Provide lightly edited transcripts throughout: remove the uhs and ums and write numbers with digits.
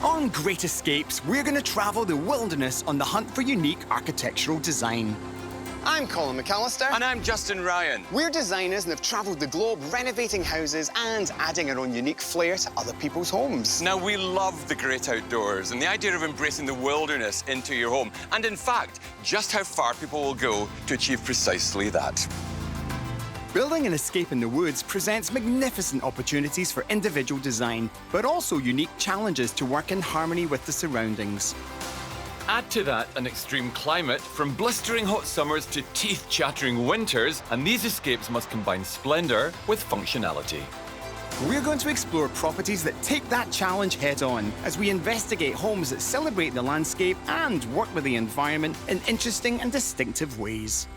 On Great Escapes, we're going to travel the wilderness on the hunt for unique architectural design. I'm Colin McAllister. And I'm Justin Ryan. We're designers and have travelled the globe renovating houses and adding our own unique flair to other people's homes. Now, we love the great outdoors and the idea of embracing the wilderness into your home. And in fact, just how far people will go to achieve precisely that. Building an escape in the woods presents magnificent opportunities for individual design, but also unique challenges to work in harmony with the surroundings. Add to that an extreme climate, from blistering hot summers to teeth-chattering winters, and these escapes must combine splendour with functionality. We're going to explore properties that take that challenge head-on as we investigate homes that celebrate the landscape and work with the environment in interesting and distinctive ways.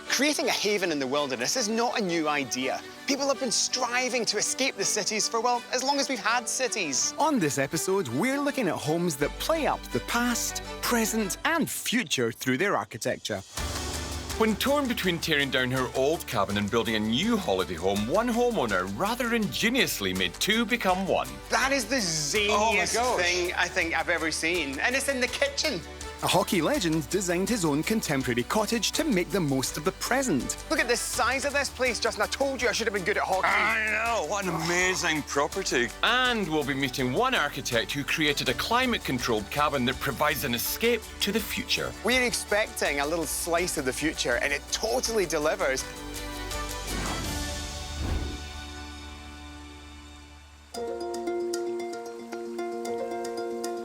Creating a haven in the wilderness is not a new idea. People have been striving to escape the cities for, well, as long as we've had cities. On this episode, we're looking at homes that play up the past, present, and future through their architecture. When torn between tearing down her old cabin and building a new holiday home, one homeowner rather ingeniously made two become one. That is the zaniest thing I think I've ever seen. And it's in the kitchen. A hockey legend designed his own contemporary cottage to make the most of the present. Look at the size of this place, Justin. I told you I should have been good at hockey. I know, what an amazing property. And we'll be meeting one architect who created a climate-controlled cabin that provides an escape to the future. We're expecting a little slice of the future, and it totally delivers.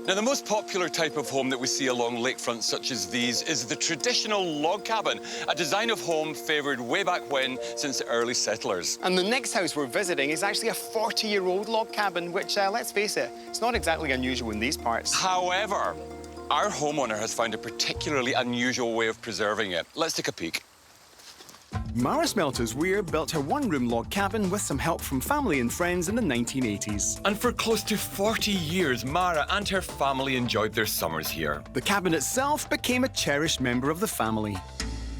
Now, the most popular type of home that we see along lakefronts such as these is the traditional log cabin, a design of home favoured way back when since the early settlers. And the next house we're visiting is actually a 40-year-old log cabin, which, let's face it, it's not exactly unusual in these parts. However, our homeowner has found a particularly unusual way of preserving it. Let's take a peek. Mara Smelters-Weir built her one-room log cabin with some help from family and friends in the 1980s. And for close to 40 years, Mara and her family enjoyed their summers here. The cabin itself became a cherished member of the family.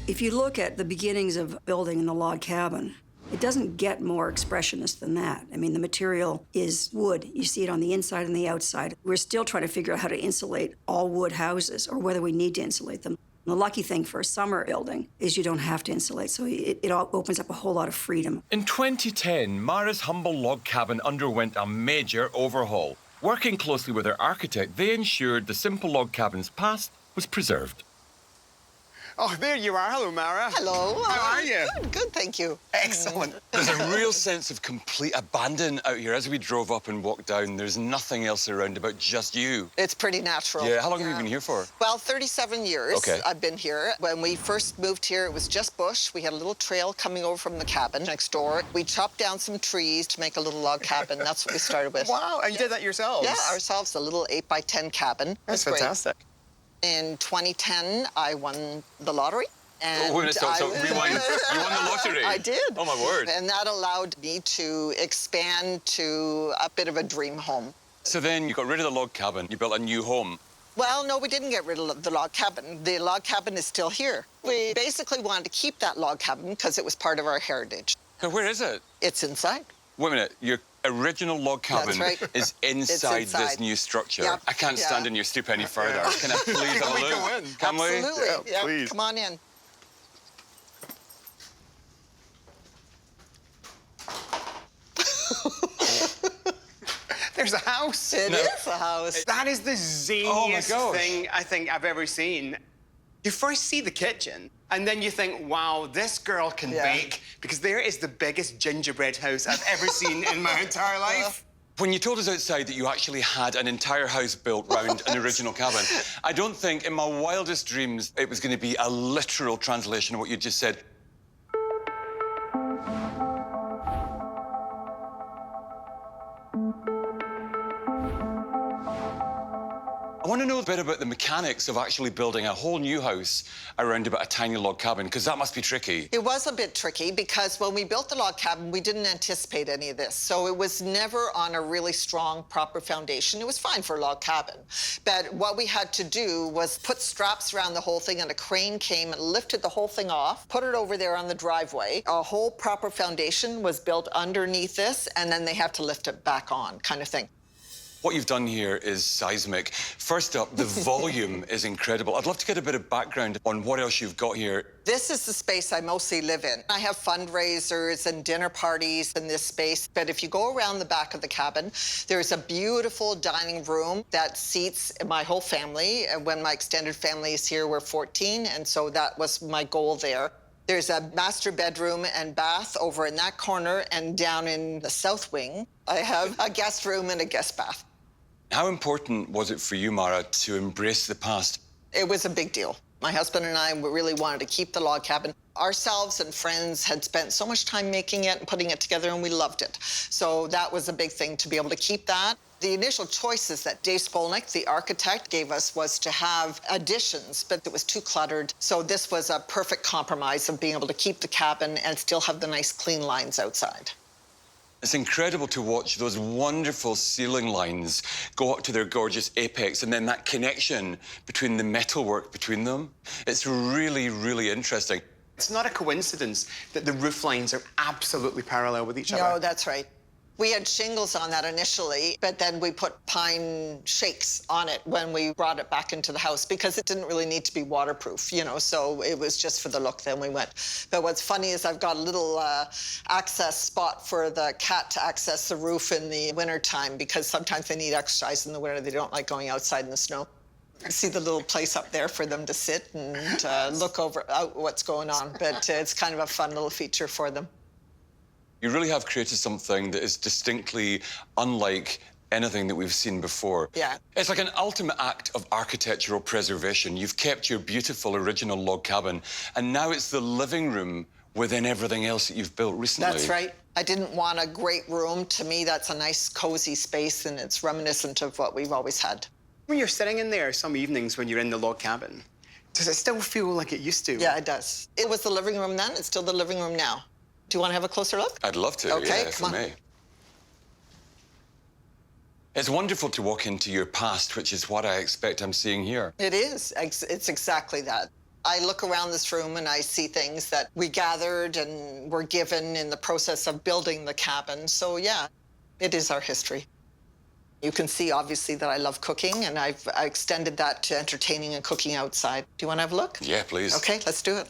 If you look at the beginnings of building in the log cabin, it doesn't get more expressionist than that. I mean, the material is wood. You see it on the inside and the outside. We're still trying to figure out how to insulate all wood houses or whether we need to insulate them. The lucky thing for a summer building is you don't have to insulate, so it all opens up a whole lot of freedom. In 2010, Mara's humble log cabin underwent a major overhaul. Working closely with her architect, they ensured the simple log cabin's past was preserved. Oh, there you are. Hello, Mara. Hello. How are you? Good, thank you. Excellent. There's a real sense of complete abandon out here. As we drove up and walked down, there's nothing else around about just you. It's pretty natural. Yeah, how long have you been here for? Well, 37 years Okay. I've been here. When we first moved here, it was just bush. We had a little trail coming over from the cabin next door. We chopped down some trees to make a little log cabin. That's what we started with. Wow, and you did that yourselves? Yeah, ourselves, a little 8x10 cabin. That's It was great. fantastic. In 2010, I won the lottery. And Oh, wait a minute, so rewind. You won the lottery? I did. Oh, my word. And that allowed me to expand to a bit of a dream home. So then you got rid of the log cabin, you built a new home. Well, no, we didn't get rid of the log cabin. The log cabin is still here. We basically wanted to keep that log cabin because it was part of our heritage. Now, where is it? It's inside. Wait a minute, your original log cabin That's right. is inside It's inside. this new structure. Yep. I can't stand Yeah. in your stoop any further. Can I please have a we look? go in? Can we? Absolutely. Yeah, please. Come on in. There's a house. It is a house. That is the zaniest gosh. thing I think I've ever seen. You first see the kitchen, and then you think, wow, this girl can Yeah. bake, because there is the biggest gingerbread house I've ever seen in my entire life. When you told us outside that you actually had an entire house built round an original cabin, I don't think in my wildest dreams it was going to be a literal translation of what you just said. I want to know a bit about the mechanics of actually building a whole new house around about a tiny log cabin, because that must be tricky. It was a bit tricky because when we built the log cabin, we didn't anticipate any of this. So it was never on a really strong, proper foundation. It was fine for a log cabin. But what we had to do was put straps around the whole thing, and a crane came and lifted the whole thing off, put it over there on the driveway. A whole proper foundation was built underneath this, and then they have to lift it back on, kind of thing. What you've done here is seismic. First up, the volume is incredible. I'd love to get a bit of background on what else you've got here. This is the space I mostly live in. I have fundraisers and dinner parties in this space. But if you go around the back of the cabin, there's a beautiful dining room that seats my whole family. And when my extended family is here, we're 14. And so that was my goal there. There's a master bedroom and bath over in that corner, and down in the south wing, I have a guest room and a guest bath. How important was it for you, Mara, to embrace the past? It was a big deal. My husband and I really wanted to keep the log cabin. Ourselves and friends had spent so much time making it and putting it together, and we loved it. So that was a big thing, to be able to keep that. The initial choices that Dave Spolnick, the architect, gave us was to have additions, but it was too cluttered. So this was a perfect compromise of being able to keep the cabin and still have the nice clean lines outside. It's incredible to watch those wonderful ceiling lines go up to their gorgeous apex, and then that connection between the metalwork between them. It's really, really interesting. It's not a coincidence that the roof lines are absolutely parallel with each other. No, that's right. We had shingles on that initially, but then we put pine shakes on it when we brought it back into the house, because it didn't really need to be waterproof, you know, so it was just for the look. Then we went. But what's funny is I've got a little access spot for the cat to access the roof in the wintertime, because sometimes they need exercise in the winter. They don't like going outside in the snow. I see the little place up there for them to sit and look out what's going on, but it's kind of a fun little feature for them. You really have created something that is distinctly unlike anything that we've seen before. Yeah. It's like an ultimate act of architectural preservation. You've kept your beautiful original log cabin, and now it's the living room within everything else that you've built recently. That's right. I didn't want a great room. To me, that's a nice, cozy space, and it's reminiscent of what we've always had. When you're sitting in there some evenings when you're in the log cabin, does it still feel like it used to? Yeah, it does. It was the living room then. It's still the living room now. Do you want to have a closer look? I'd love to, okay, yeah, if come I on. may. It's wonderful to walk into your past, which is what I expect I'm seeing here. It is. It's exactly that. I look around this room and I see things that we gathered and were given in the process of building the cabin. So, yeah, it is our history. You can see, obviously, that I love cooking, and I extended that to entertaining and cooking outside. Do you want to have a look? Yeah, please. Okay, let's do it.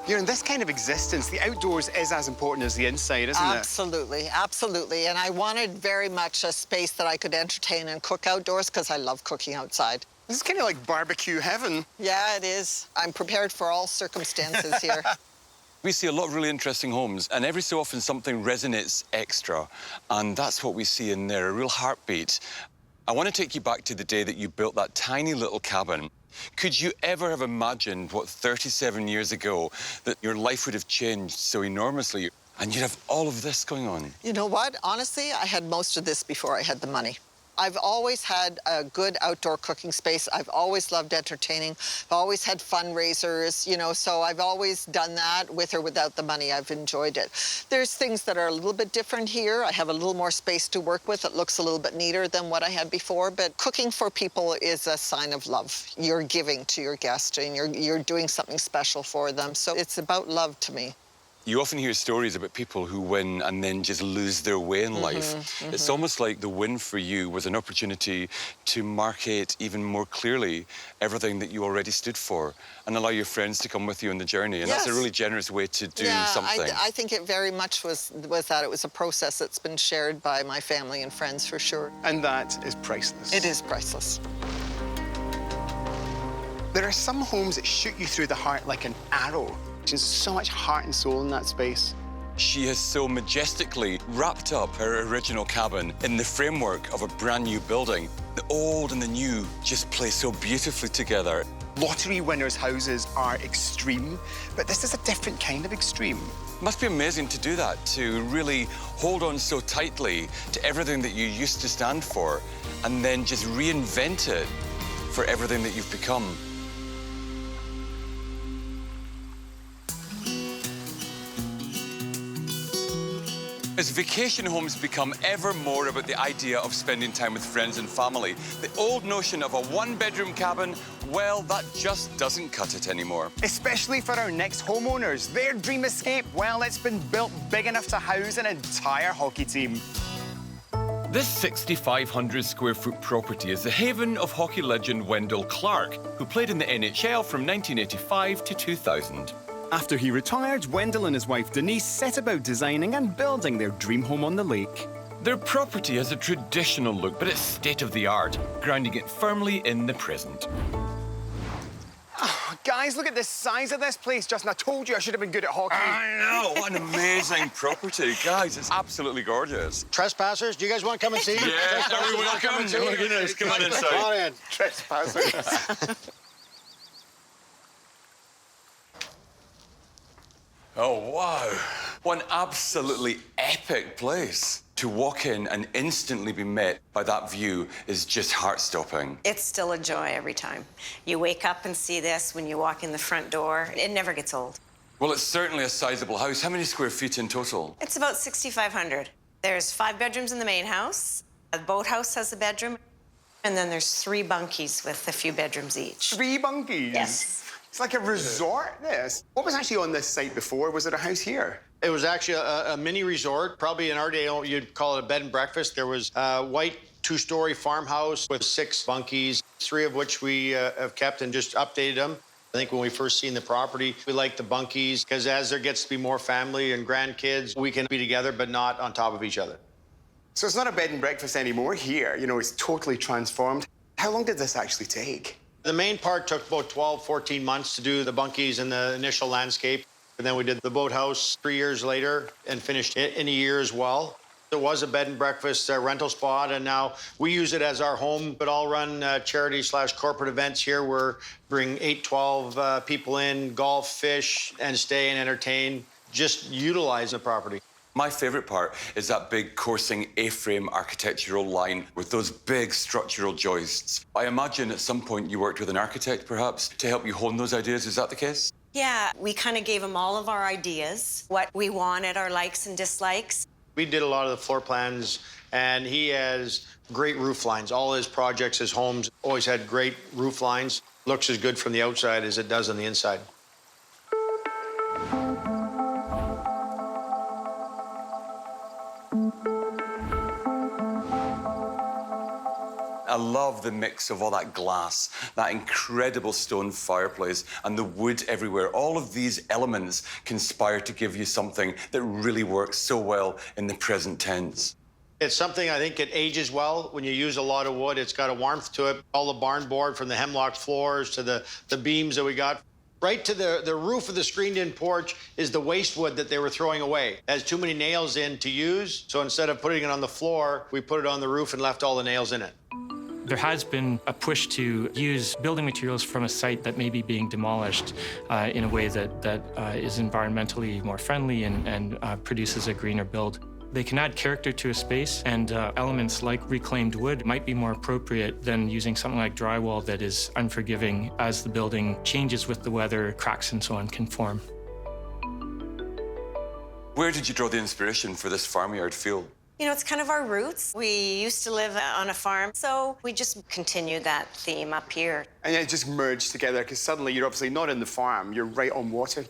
You know, in this kind of existence, the outdoors is as important as the inside, isn't it? Absolutely, absolutely. And I wanted very much a space that I could entertain and cook outdoors, because I love cooking outside. This is kind of like barbecue heaven. Yeah, it is. I'm prepared for all circumstances here. We see a lot of really interesting homes, and every so often something resonates extra, and that's what we see in there, a real heartbeat. I want to take you back to the day that you built that tiny little cabin. Could you ever have imagined, 37 years ago, that your life would have changed so enormously, and you'd have all of this going on? You know what? Honestly, I had most of this before I had the money. I've always had a good outdoor cooking space. I've always loved entertaining. I've always had fundraisers, you know, so I've always done that with or without the money. I've enjoyed it. There's things that are a little bit different here. I have a little more space to work with. It looks a little bit neater than what I had before, but cooking for people is a sign of love. You're giving to your guest, and you're doing something special for them. So it's about love to me. You often hear stories about people who win and then just lose their way in life. It's almost like the win for you was an opportunity to market even more clearly everything that you already stood for and allow your friends to come with you on the journey. And that's a really generous way to do something. I think it very much was that. It was a process that's been shared by my family and friends, for sure. And that is priceless. It is priceless. There are some homes that shoot you through the heart like an arrow. There's so much heart and soul in that space. She has so majestically wrapped up her original cabin in the framework of a brand new building. The old and the new just play so beautifully together. Lottery winners' houses are extreme, but this is a different kind of extreme. It must be amazing to do that, to really hold on so tightly to everything that you used to stand for and then just reinvent it for everything that you've become. As vacation homes become ever more about the idea of spending time with friends and family, the old notion of a one-bedroom cabin, well, that just doesn't cut it anymore. Especially for our next homeowners. Their dream escape, well, it's been built big enough to house an entire hockey team. This 6,500 square foot property is the haven of hockey legend Wendel Clark, who played in the NHL from 1985 to 2000. After he retired, Wendell and his wife Denise set about designing and building their dream home on the lake. Their property has a traditional look, but it's state-of-the-art, grounding it firmly in the present. Guys, look at the size of this place. Justin, I told you I should have been good at hockey. I know, what an amazing property. Guys, it's absolutely gorgeous. Trespassers, do you guys want to come and see? Yes, everyone, welcome. Oh, my goodness, come on inside. Come on in. Trespassers. Oh, wow. What an absolutely epic place. To walk in and instantly be met by that view is just heart-stopping. It's still a joy every time. You wake up and see this when you walk in the front door. It never gets old. Well, it's certainly a sizable house. How many square feet in total? It's about 6,500. There's 5 bedrooms in the main house. The boathouse has a bedroom. And then there's 3 bunkies with a few bedrooms each. 3 bunkies? Yes. It's like a resort, this. What was actually on this site before? Was it a house here? It was actually a mini resort. Probably in our day, you'd call it a bed and breakfast. There was a white 2-story farmhouse with 6 bunkies, 3 of which we have kept and just updated them. I think when we first seen the property, we liked the bunkies because as there gets to be more family and grandkids, we can be together but not on top of each other. So it's not a bed and breakfast anymore here. You know, it's totally transformed. How long did this actually take? The main part took about 12, 14 months to do the bunkies and the initial landscape. And then we did the boathouse 3 years later and finished it in a year as well. There was a bed and breakfast rental spot, and now we use it as our home, but I'll run charity/corporate events here where bring 8, 12 people in, golf, fish, and stay and entertain. Just utilize the property. My favourite part is that big coursing A-frame architectural line with those big structural joists. I imagine at some point you worked with an architect, perhaps, to help you hone those ideas. Is that the case? Yeah, we kind of gave him all of our ideas, what we wanted, our likes and dislikes. We did a lot of the floor plans, and he has great roof lines. All his projects, his homes, always had great roof lines. Looks as good from the outside as it does on the inside. I love the mix of all that glass, that incredible stone fireplace, and the wood everywhere. All of these elements conspire to give you something that really works so well in the present tense. It's something I think it ages well when you use a lot of wood. It's got a warmth to it. All the barn board from the hemlock floors to the beams that we got. Right to the roof of the screened-in porch is the waste wood that they were throwing away. It has too many nails in to use, so instead of putting it on the floor, we put it on the roof and left all the nails in it. There has been a push to use building materials from a site that may be being demolished in a way that is environmentally more friendly and produces a greener build. They can add character to a space, and elements like reclaimed wood might be more appropriate than using something like drywall that is unforgiving as the building changes with the weather, cracks and so on can form. Where did you draw the inspiration for this farmyard feel? You know, it's kind of our roots. We used to live on a farm, so we just continued that theme up here. And it just merged together because suddenly you're obviously not in the farm, you're right on water.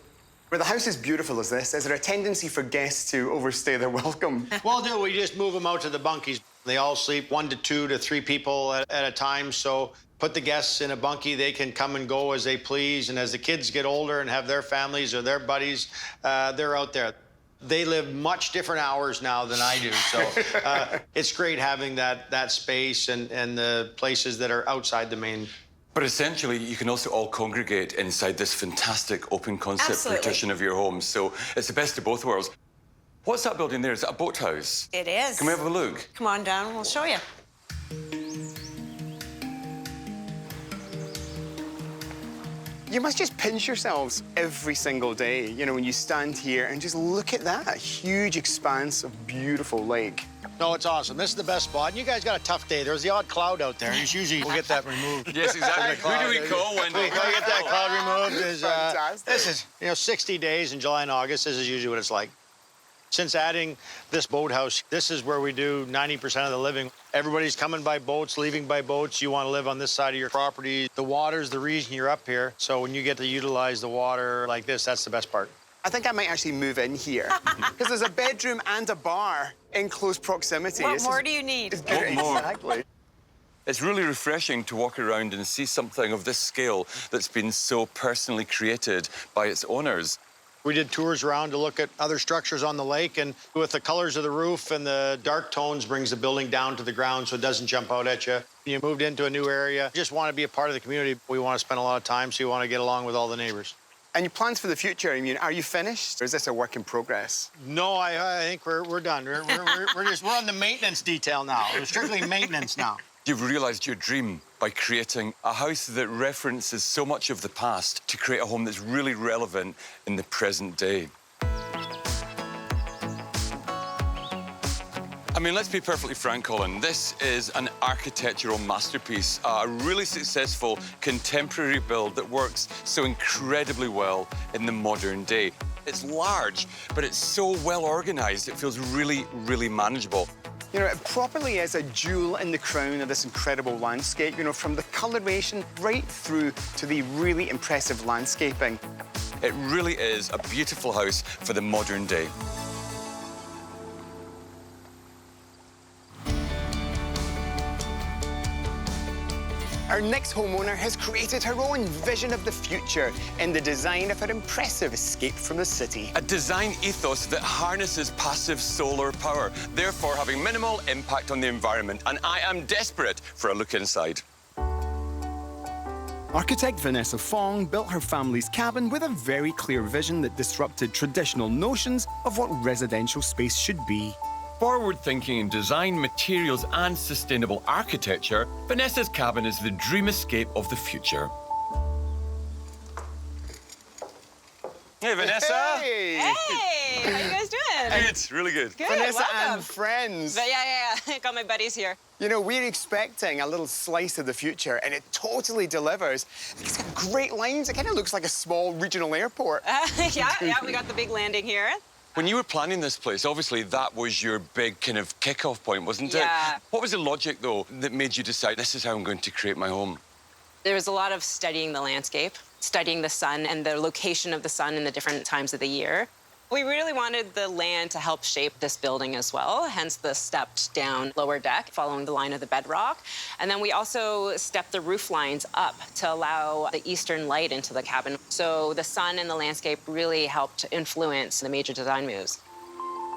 With a house as beautiful as this, is there a tendency for guests to overstay their welcome? Well, we just move them out to the bunkies. They all sleep 1 to 2 to 3 people at a time, so put the guests in a bunkie. They can come and go as they please, and as the kids get older and have their families or their buddies, they're out there. They live much different hours now than I do, so it's great having that space and the places that are outside the main. But essentially, you can also all congregate inside this fantastic open concept partition of your home. So it's the best of both worlds. What's that building there? Is that a boathouse? It is. Can we have a look? Come on down, we'll show you. You must just pinch yourselves every single day, you know, when you stand here and just look at that huge expanse of beautiful lake. No, it's awesome. This is the best spot. And you guys got a tough day. There's the odd cloud out there. Usually we'll get that removed. Yes, exactly. Who do we call, Wendel? We gotta get that cloud removed. Fantastic. This is, 60 days in July and August. This is usually what it's like. Since adding this boathouse, this is where we do 90% of the living. Everybody's coming by boats, leaving by boats. You want to live on this side of your property. The water's the reason you're up here. So when you get to utilize the water like this, that's the best part. I think I might actually move in here because there's a bedroom and a bar in close proximity. What more do you need? Exactly. It's really refreshing to walk around and see something of this scale that's been so personally created by its owners. We did tours around to look at other structures on the lake, and with the colors of the roof and the dark tones brings the building down to the ground so it doesn't jump out at you. You moved into a new area, you just want to be a part of the community. We want to spend a lot of time, so you want to get along with all the neighbors. And your plans for the future, I mean, are you finished or is this a work in progress? No, I think we're done. We're on the maintenance detail now. We're strictly maintenance now. You've realised your dream by creating a house that references so much of the past to create a home that's really relevant in the present day. I mean, let's be perfectly frank, Colin. This is an architectural masterpiece, a really successful contemporary build that works so incredibly well in the modern day. It's large, but it's so well organised, it feels really, really manageable. You know, it properly is a jewel in the crown of this incredible landscape, you know, from the coloration right through to the really impressive landscaping. It really is a beautiful house for the modern day. Our next homeowner has created her own vision of the future in the design of her impressive escape from the city. A design ethos that harnesses passive solar power, therefore having minimal impact on the environment. And I am desperate for a look inside. Architect Vanessa Fong built her family's cabin with a very clear vision that disrupted traditional notions of what residential space should be. Forward-thinking in design, materials and sustainable architecture, Vanessa's cabin is the dream escape of the future. Hey, Vanessa. Hey! Hey, how you guys doing? Good, really good. Good, Vanessa welcome. and friends. But yeah. Got my buddies here. You know, we're expecting a little slice of the future, and it totally delivers. It's got great lines. It kind of looks like a small regional airport. Yeah, we got the big landing here. When you were planning this place, obviously that was your big kind of kick-off point, wasn't it? Yeah. What was the logic, though, that made you decide this is how I'm going to create my home? There was a lot of studying the landscape, studying the sun and the location of the sun in the different times of the year. We really wanted the land to help shape this building as well, hence the stepped down lower deck following the line of the bedrock. And then we also stepped the roof lines up to allow the eastern light into the cabin. So the sun and the landscape really helped influence the major design moves.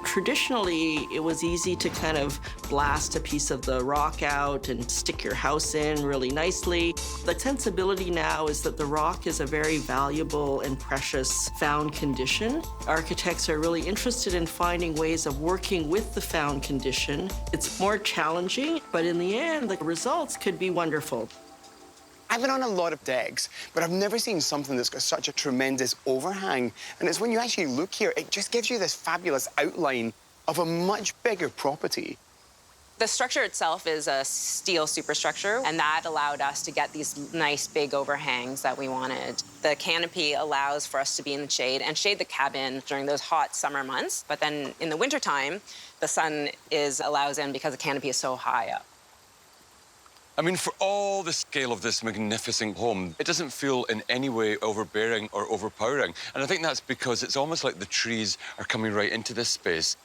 Traditionally, it was easy to kind of blast a piece of the rock out and stick your house in really nicely. The sensibility now is that the rock is a very valuable and precious found condition. Architects are really interested in finding ways of working with the found condition. It's more challenging, but in the end, the results could be wonderful. I've been on a lot of decks, but I've never seen something that's got such a tremendous overhang. And it's when you actually look here, it just gives you this fabulous outline of a much bigger property. The structure itself is a steel superstructure, and that allowed us to get these nice big overhangs that we wanted. The canopy allows for us to be in the shade and shade the cabin during those hot summer months. But then in the wintertime, the sun allows in because the canopy is so high up. I mean, for all the scale of this magnificent home, it doesn't feel in any way overbearing or overpowering. And I think that's because it's almost like the trees are coming right into this space.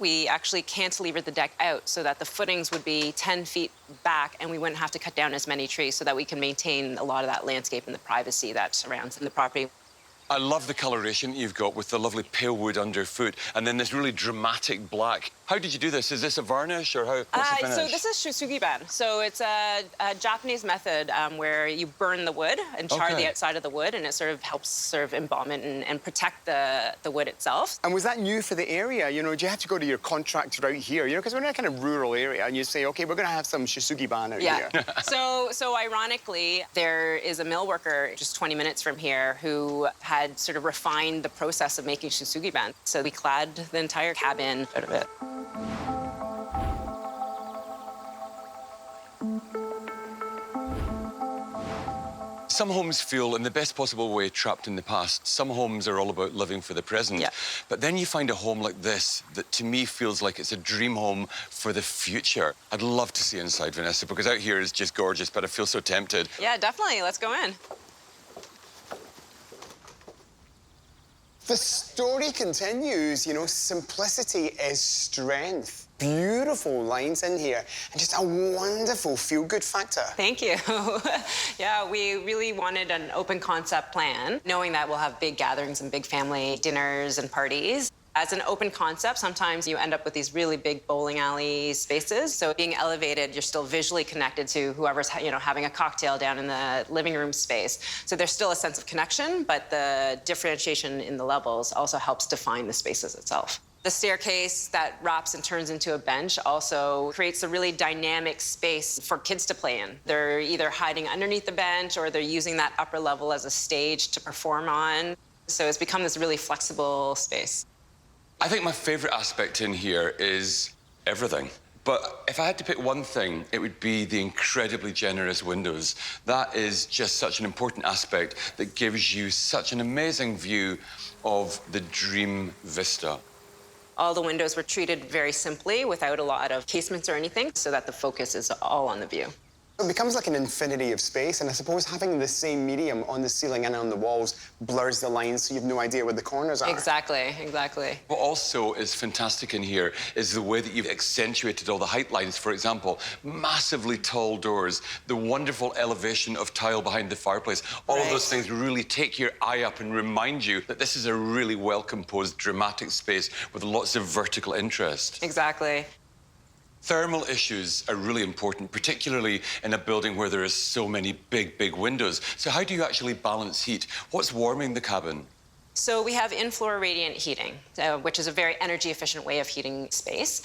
We actually cantilevered the deck out so that the footings would be 10 feet back and we wouldn't have to cut down as many trees so that we can maintain a lot of that landscape and the privacy that surrounds the property. I love the coloration that you've got with the lovely pale wood underfoot and then this really dramatic black. How did you do this? Is this a varnish or what's the finish? So this is shusugiban. So it's a Japanese method where you burn the wood and char the outside of the wood, and it sort of helps embalm it and protect the wood itself. And was that new for the area? You know, do you have to go to your contractor out here? You know, because we're in a kind of rural area, and you say, OK, we're going to have some shisugiban out here. So ironically, there is a mill worker just 20 minutes from here who had sort of refined the process of making shisugiban. So we clad the entire cabin out of it. Some homes feel, in the best possible way, trapped in the past. Some homes are all about living for the present. Yeah. But then you find a home like this that, to me, feels like it's a dream home for the future. I'd love to see inside, Vanessa, because out here is just gorgeous, but I feel so tempted. Yeah, definitely. Let's go in. The story continues, you know, simplicity is strength. Beautiful lines in here, and just a wonderful feel-good factor. Thank you. Yeah, we really wanted an open concept plan, knowing that we'll have big gatherings and big family dinners and parties. As an open concept, sometimes you end up with these really big bowling alley spaces. So being elevated, you're still visually connected to whoever's, you know, having a cocktail down in the living room space. So there's still a sense of connection, but the differentiation in the levels also helps define the spaces itself. The staircase that wraps and turns into a bench also creates a really dynamic space for kids to play in. They're either hiding underneath the bench or they're using that upper level as a stage to perform on. So it's become this really flexible space. I think my favourite aspect in here is everything. But if I had to pick one thing, it would be the incredibly generous windows. That is just such an important aspect that gives you such an amazing view of the dream vista. All the windows were treated very simply without a lot of casements or anything, so that the focus is all on the view. It becomes like an infinity of space, and I suppose having the same medium on the ceiling and on the walls blurs the lines so you've no idea where the corners are. Exactly, exactly. What also is fantastic in here is the way that you've accentuated all the height lines. For example, massively tall doors, the wonderful elevation of tile behind the fireplace. All of those things really take your eye up and remind you that this is a really well-composed, dramatic space with lots of vertical interest. Exactly. Thermal issues are really important, particularly in a building where there are so many big windows. So how do you actually balance heat? What's warming the cabin? So we have in-floor radiant heating, which is a very energy-efficient way of heating space,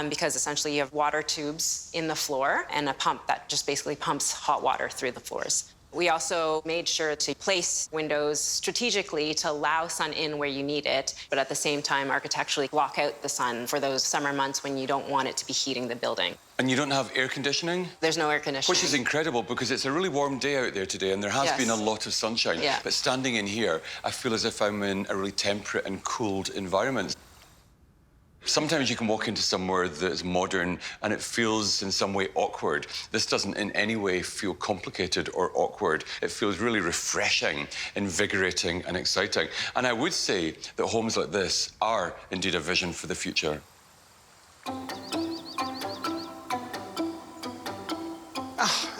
because essentially you have water tubes in the floor and a pump that just basically pumps hot water through the floors. We also made sure to place windows strategically to allow sun in where you need it, but at the same time architecturally block out the sun for those summer months when you don't want it to be heating the building. And you don't have air conditioning? There's no air conditioning. Which is incredible because it's a really warm day out there today and there has been a lot of sunshine. Yeah. But standing in here, I feel as if I'm in a really temperate and cooled environment. Sometimes you can walk into somewhere that's modern and it feels in some way awkward. This doesn't in any way feel complicated or awkward. It feels really refreshing, invigorating and exciting. And I would say that homes like this are indeed a vision for the future.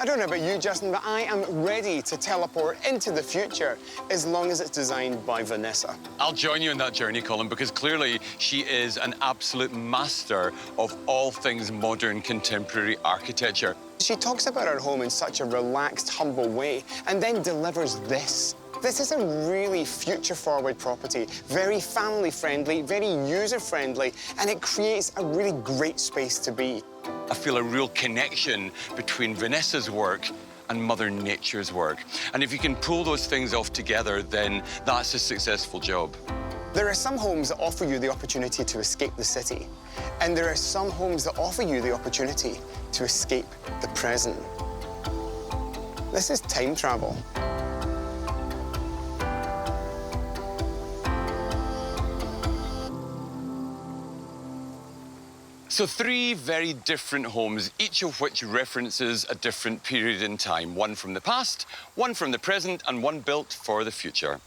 I don't know about you, Justin, but I am ready to teleport into the future as long as it's designed by Vanessa. I'll join you on that journey, Colin, because clearly she is an absolute master of all things modern contemporary architecture. She talks about her home in such a relaxed, humble way and then delivers this. This is a really future-forward property, very family-friendly, very user-friendly, and it creates a really great space to be. I feel a real connection between Vanessa's work and Mother Nature's work. And if you can pull those things off together, then that's a successful job. There are some homes that offer you the opportunity to escape the city, and there are some homes that offer you the opportunity to escape the present. This is time travel. So 3 very different homes, each of which references a different period in time. One from the past, one from the present, and one built for the future.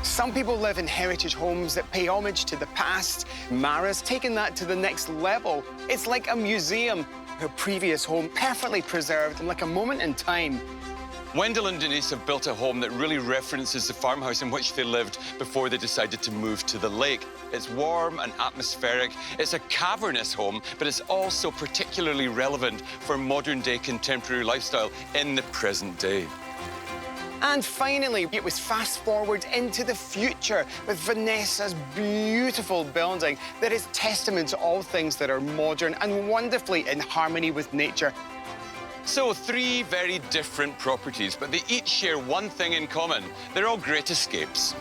Some people live in heritage homes that pay homage to the past. Mara's taken that to the next level. It's like a museum. Her previous home perfectly preserved and like a moment in time. Wendel and Denise have built a home that really references the farmhouse in which they lived before they decided to move to the lake. It's warm and atmospheric. It's a cavernous home, but it's also particularly relevant for modern-day contemporary lifestyle in the present day. And finally, it was fast forward into the future with Vanessa's beautiful building that is testament to all things that are modern and wonderfully in harmony with nature. So 3 very different properties, but they each share one thing in common. They're all great escapes.